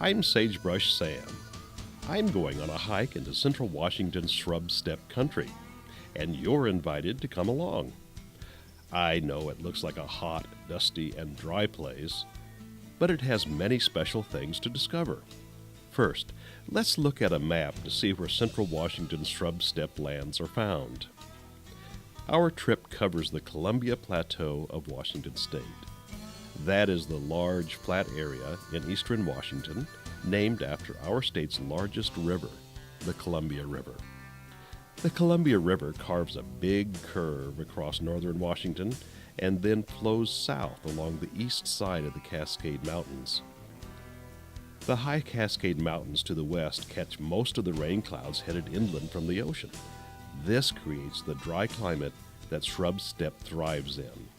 I'm Sagebrush Sam. I'm going on a hike into central Washington's shrub steppe country, and you're invited to come along. I know it looks like a hot, dusty, and dry place, but it has many special things to discover. First, let's look at a map to see where central Washington's shrub steppe lands are found. Our trip covers the Columbia Plateau of Washington State. That is the large, flat area in eastern Washington, named after our state's largest river, the Columbia River. The Columbia River carves a big curve across northern Washington and then flows south along the east side of the Cascade Mountains. The high Cascade Mountains to the west catch most of the rain clouds headed inland from the ocean. This creates the dry climate that shrub steppe thrives in.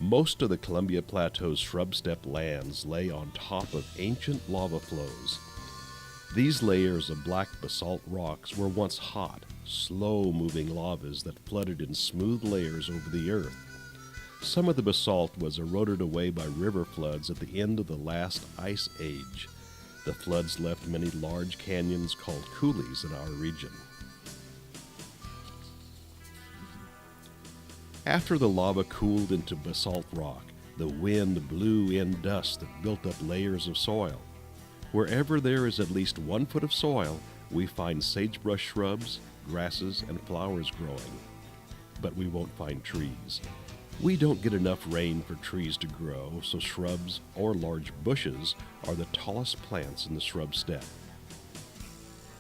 Most of the Columbia Plateau's shrub steppe lands lay on top of ancient lava flows. These layers of black basalt rocks were once hot, slow-moving lavas that flooded in smooth layers over the earth. Some of the basalt was eroded away by river floods at the end of the last ice age. The floods left many large canyons called coulees in our region. After the lava cooled into basalt rock, the wind blew in dust that built up layers of soil. Wherever there is at least 1 foot of soil, we find sagebrush shrubs, grasses, and flowers growing. But we won't find trees. We don't get enough rain for trees to grow, so shrubs or large bushes are the tallest plants in the shrub steppe.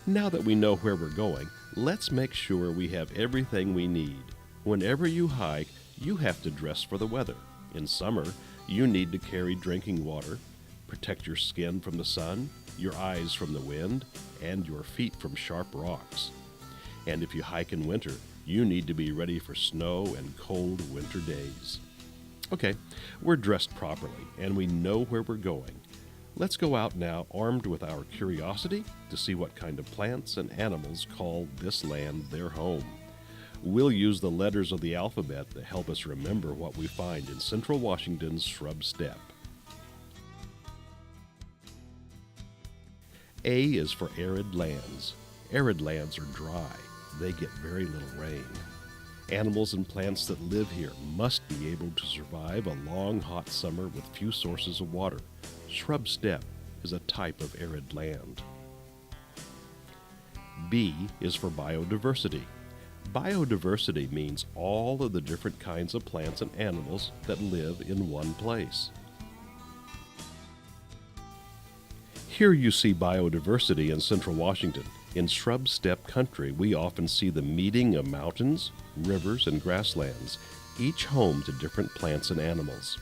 Now that we know where we're going, let's make sure we have everything we need. Whenever you hike, you have to dress for the weather. In summer, you need to carry drinking water, protect your skin from the sun, your eyes from the wind, and your feet from sharp rocks. And if you hike in winter, you need to be ready for snow and cold winter days. Okay, we're dressed properly, and we know where we're going. Let's go out now armed with our curiosity to see what kind of plants and animals call this land their home. We'll use the letters of the alphabet to help us remember what we find in central Washington's shrub steppe. A is for arid lands. Arid lands are dry. They get very little rain. Animals and plants that live here must be able to survive a long, hot summer with few sources of water. Shrub steppe is a type of arid land. B is for biodiversity. Biodiversity means all of the different kinds of plants and animals that live in one place. Here you see biodiversity in central Washington. In shrub steppe country, we often see the meeting of mountains, rivers, and grasslands, each home to different plants and animals.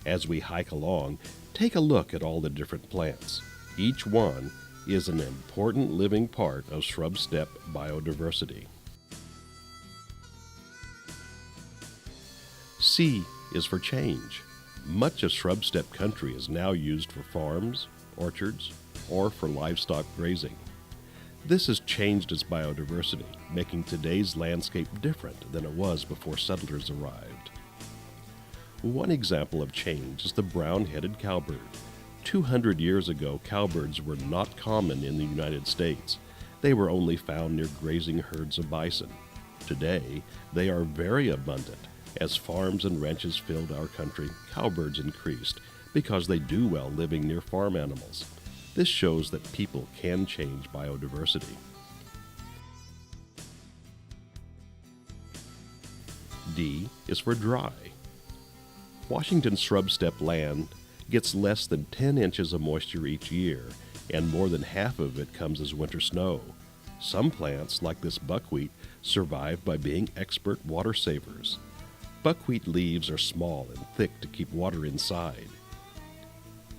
As we hike along, take a look at all the different plants. Each one is an important living part of shrub steppe biodiversity. C is for change. Much of shrub steppe country is now used for farms, orchards, or for livestock grazing. This has changed its biodiversity, making today's landscape different than it was before settlers arrived. One example of change is the brown-headed cowbird. 200 years ago, cowbirds were not common in the United States. They were only found near grazing herds of bison. Today, they are very abundant. As farms and ranches filled our country, cowbirds increased because they do well living near farm animals. This shows that people can change biodiversity. D is for dry. Washington's shrub steppe land gets less than 10 inches of moisture each year, and more than half of it comes as winter snow. Some plants, like this buckwheat, survive by being expert water savers. Buckwheat leaves are small and thick to keep water inside.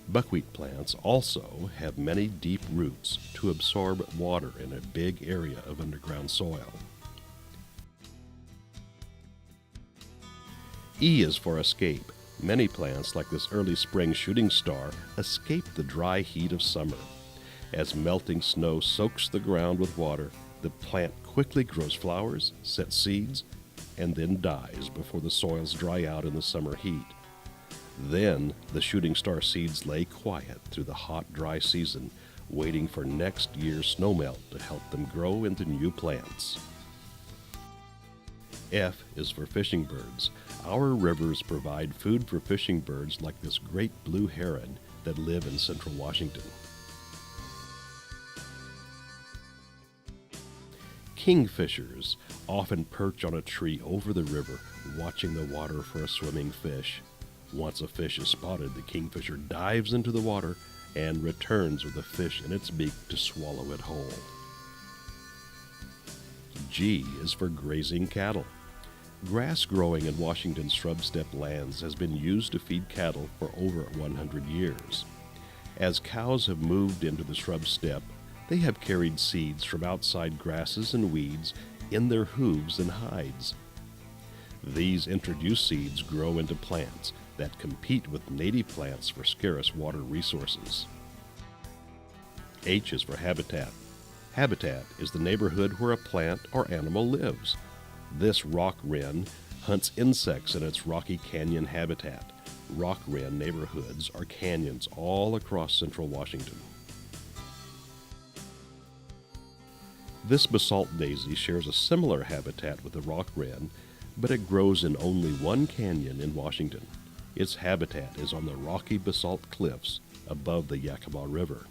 Buckwheat plants also have many deep roots to absorb water in a big area of underground soil. E is for escape. Many plants, like this early spring shooting star, escape the dry heat of summer. As melting snow soaks the ground with water, the plant quickly grows flowers, sets seeds, and then dies before the soils dry out in the summer heat. Then the shooting star seeds lay quiet through the hot, dry season, waiting for next year's snowmelt to help them grow into new plants. F is for fishing birds. Our rivers provide food for fishing birds like this great blue heron that live in central Washington. Kingfishers often perch on a tree over the river, watching the water for a swimming fish. Once a fish is spotted, the kingfisher dives into the water and returns with a fish in its beak to swallow it whole. G is for grazing cattle. Grass growing in Washington's shrub steppe lands has been used to feed cattle for over 100 years. As cows have moved into the shrub steppe, they have carried seeds from outside grasses and weeds in their hooves and hides. These introduced seeds grow into plants that compete with native plants for scarce water resources. H is for habitat. Habitat is the neighborhood where a plant or animal lives. This rock wren hunts insects in its rocky canyon habitat. Rock wren neighborhoods are canyons all across central Washington. This basalt daisy shares a similar habitat with the rock wren, but it grows in only one canyon in Washington. Its habitat is on the rocky basalt cliffs above the Yakima River.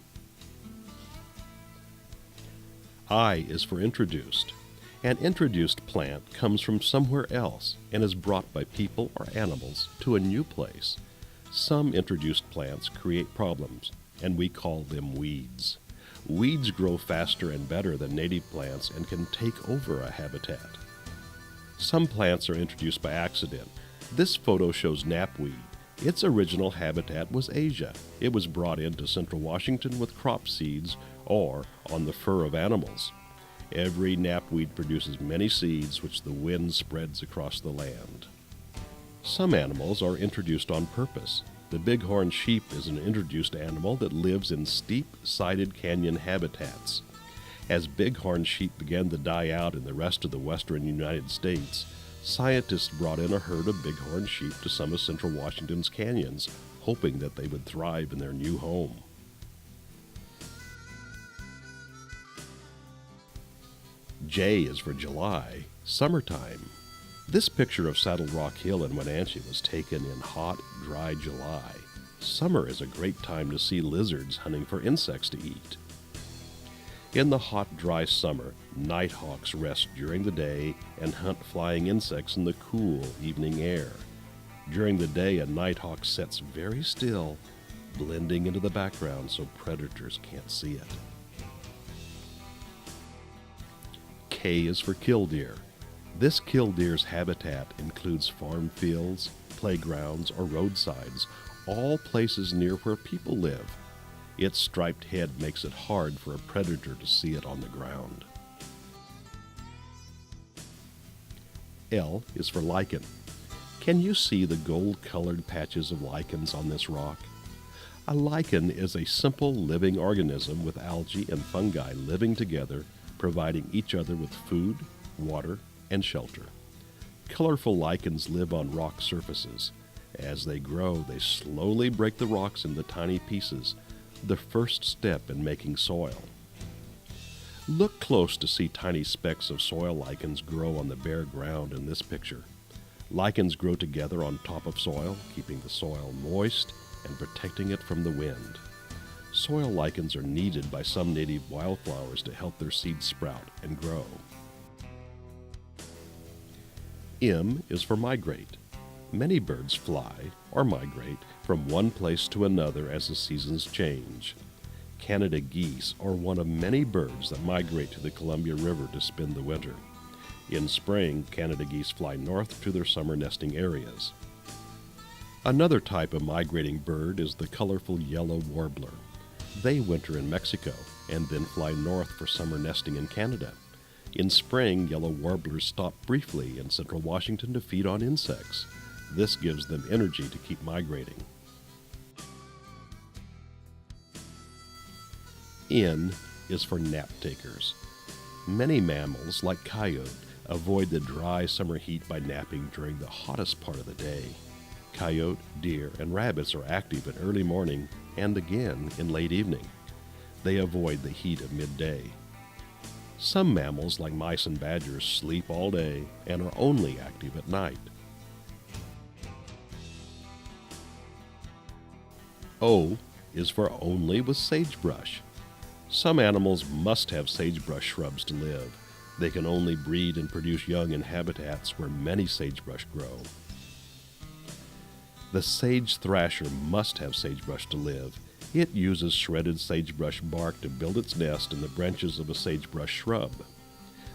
I is for introduced. An introduced plant comes from somewhere else and is brought by people or animals to a new place. Some introduced plants create problems, and we call them weeds. Weeds grow faster and better than native plants and can take over a habitat. Some plants are introduced by accident. This photo shows knapweed. Its original habitat was Asia. It was brought into central Washington with crop seeds or on the fur of animals. Every knapweed produces many seeds which the wind spreads across the land. Some animals are introduced on purpose. The bighorn sheep is an introduced animal that lives in steep-sided canyon habitats. As bighorn sheep began to die out in the rest of the western United States, scientists brought in a herd of bighorn sheep to some of central Washington's canyons, hoping that they would thrive in their new home. J is for July, summertime. This picture of Saddle Rock Hill in Wenatchee was taken in hot, dry July. Summer is a great time to see lizards hunting for insects to eat. In the hot, dry summer, nighthawks rest during the day and hunt flying insects in the cool evening air. During the day, a nighthawk sits very still, blending into the background so predators can't see it. K is for killdeer. This killdeer's habitat includes farm fields, playgrounds, or roadsides, all places near where people live. Its striped head makes it hard for a predator to see it on the ground. L is for lichen. Can you see the gold-colored patches of lichens on this rock? A lichen is a simple living organism with algae and fungi living together, providing each other with food, water, and shelter. Colorful lichens live on rock surfaces. As they grow, they slowly break the rocks into tiny pieces, the first step in making soil. Look close to see tiny specks of soil lichens grow on the bare ground in this picture. Lichens grow together on top of soil, keeping the soil moist and protecting it from the wind. Soil lichens are needed by some native wildflowers to help their seeds sprout and grow. M is for migrate. Many birds fly or migrate from one place to another as the seasons change. Canada geese are one of many birds that migrate to the Columbia River to spend the winter. In spring, Canada geese fly north to their summer nesting areas. Another type of migrating bird is the colorful yellow warbler. They winter in Mexico and then fly north for summer nesting in Canada. In spring, yellow warblers stop briefly in central Washington to feed on insects. This gives them energy to keep migrating. N is for nap takers. Many mammals, like coyote, avoid the dry summer heat by napping during the hottest part of the day. Coyote, deer, and rabbits are active in early morning and again in late evening. They avoid the heat of midday. Some mammals, like mice and badgers, sleep all day and are only active at night. O is for only with sagebrush. Some animals must have sagebrush shrubs to live. They can only breed and produce young in habitats where many sagebrush grow. The sage thrasher must have sagebrush to live. It uses shredded sagebrush bark to build its nest in the branches of a sagebrush shrub.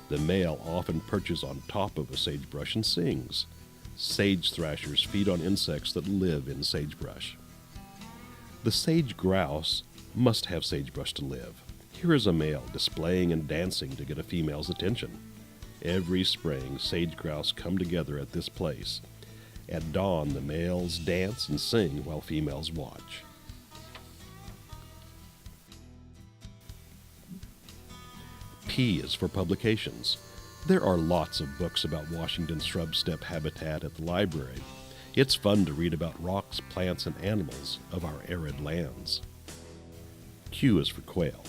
The male often perches on top of a sagebrush and sings. Sage thrashers feed on insects that live in sagebrush. The sage grouse must have sagebrush to live. Here is a male displaying and dancing to get a female's attention. Every spring, sage grouse come together at this place. At dawn, the males dance and sing while females watch. P is for publications. There are lots of books about Washington shrub steppe habitat at the library. It's fun to read about rocks, plants, and animals of our arid lands. Q is for quail.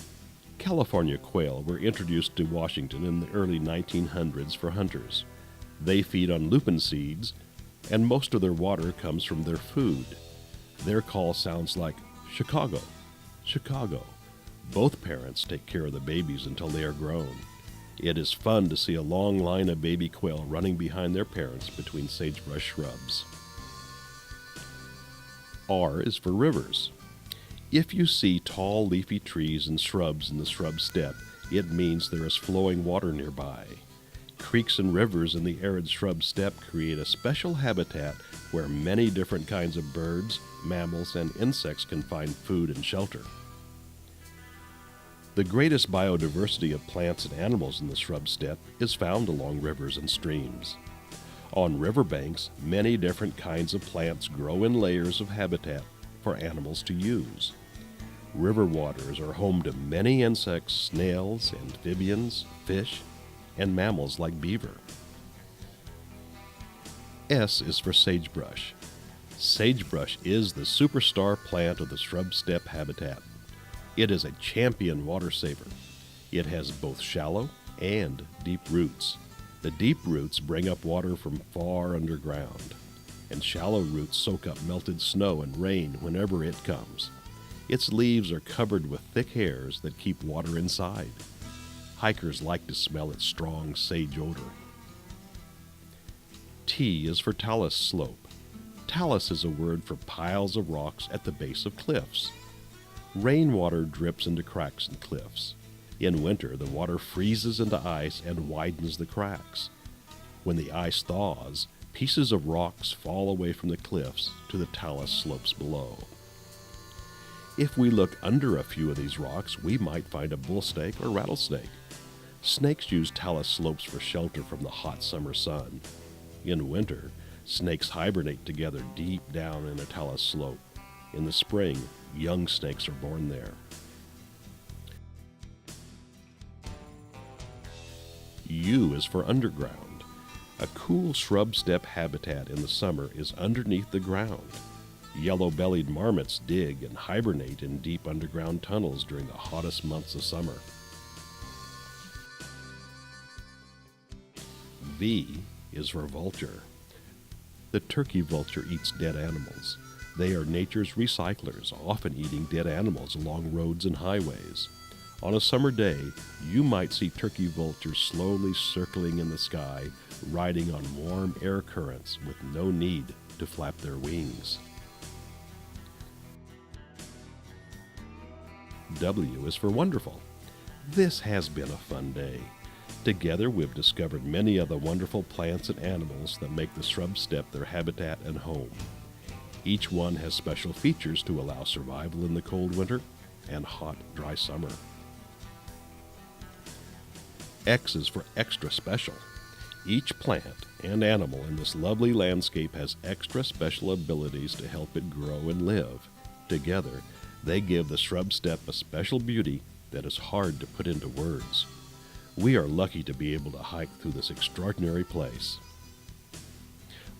California quail were introduced to Washington in the early 1900s for hunters. They feed on lupin seeds, and most of their water comes from their food. Their call sounds like Chicago, Chicago. Both parents take care of the babies until they are grown. It is fun to see a long line of baby quail running behind their parents between sagebrush shrubs. R is for rivers. If you see tall leafy trees and shrubs in the shrub steppe, it means there is flowing water nearby. Creeks and rivers in the arid shrub steppe create a special habitat where many different kinds of birds, mammals, and insects can find food and shelter. The greatest biodiversity of plants and animals in the shrub steppe is found along rivers and streams. On riverbanks, many different kinds of plants grow in layers of habitat for animals to use. River waters are home to many insects, snails, amphibians, fish, and mammals like beaver. S is for sagebrush. Sagebrush is the superstar plant of the shrub steppe habitat. It is a champion water saver. It has both shallow and deep roots. The deep roots bring up water from far underground, and shallow roots soak up melted snow and rain whenever it comes. Its leaves are covered with thick hairs that keep water inside. Hikers like to smell its strong sage odor. T is for talus slope. Talus is a word for piles of rocks at the base of cliffs. Rainwater drips into cracks in cliffs. In winter, the water freezes into ice and widens the cracks. When the ice thaws, pieces of rocks fall away from the cliffs to the talus slopes below. If we look under a few of these rocks, we might find a bull snake or rattlesnake. Snakes use talus slopes for shelter from the hot summer sun. In winter, snakes hibernate together deep down in a talus slope. In the spring, young snakes are born there. U is for underground. A cool shrub steppe habitat in the summer is underneath the ground. Yellow-bellied marmots dig and hibernate in deep underground tunnels during the hottest months of summer. V is for vulture. The turkey vulture eats dead animals. They are nature's recyclers, often eating dead animals along roads and highways. On a summer day, you might see turkey vultures slowly circling in the sky, riding on warm air currents with no need to flap their wings. W is for wonderful. This has been a fun day. Together, we've discovered many of the wonderful plants and animals that make the shrub steppe their habitat and home. Each one has special features to allow survival in the cold winter and hot, dry summer. X is for extra special. Each plant and animal in this lovely landscape has extra special abilities to help it grow and live. Together, they give the shrub steppe a special beauty that is hard to put into words. We are lucky to be able to hike through this extraordinary place.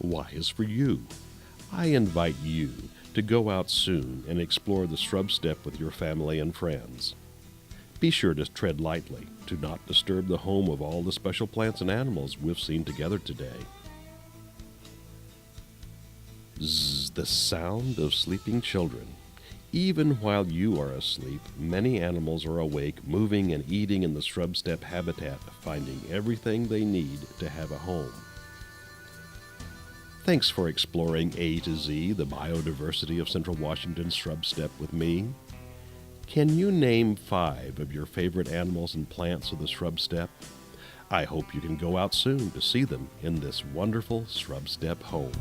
Y is for you. I invite you to go out soon and explore the shrub steppe with your family and friends. Be sure to tread lightly to not disturb the home of all the special plants and animals we've seen together today. Zzz, the sound of sleeping children. Even while you are asleep, many animals are awake, moving and eating in the shrub steppe habitat, finding everything they need to have a home. Thanks for exploring A to Z, the biodiversity of Central Washington's shrub steppe with me. Can you name 5 of your favorite animals and plants of the shrub steppe? I hope you can go out soon to see them in this wonderful shrub steppe home.